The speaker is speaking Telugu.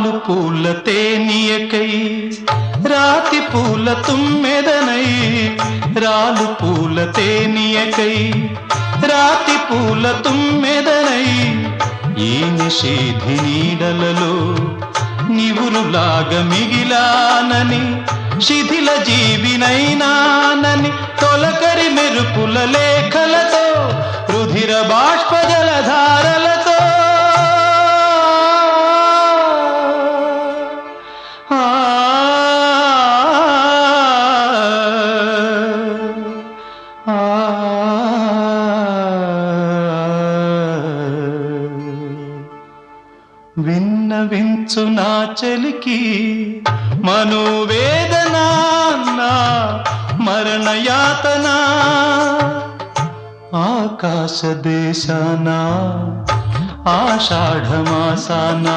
రాలు పూల తేనియకై రాతి పూల తుమ్మెదనై రాలు పూల తేనియకై రాతి పూల తుమ్మెదనై ఈ నిషేధి నీడలలో నివురులాగా మిగిలానని శిథిల జీవినైనానని తొలకరి మెరుపుల లేఖలతో రుధిర బాష్ప జలధారలతో విన్నవించు నా చలికి మనోవేదన నా మరణయాతన ఆకాశ దేశాన ఆషాఢమాసాన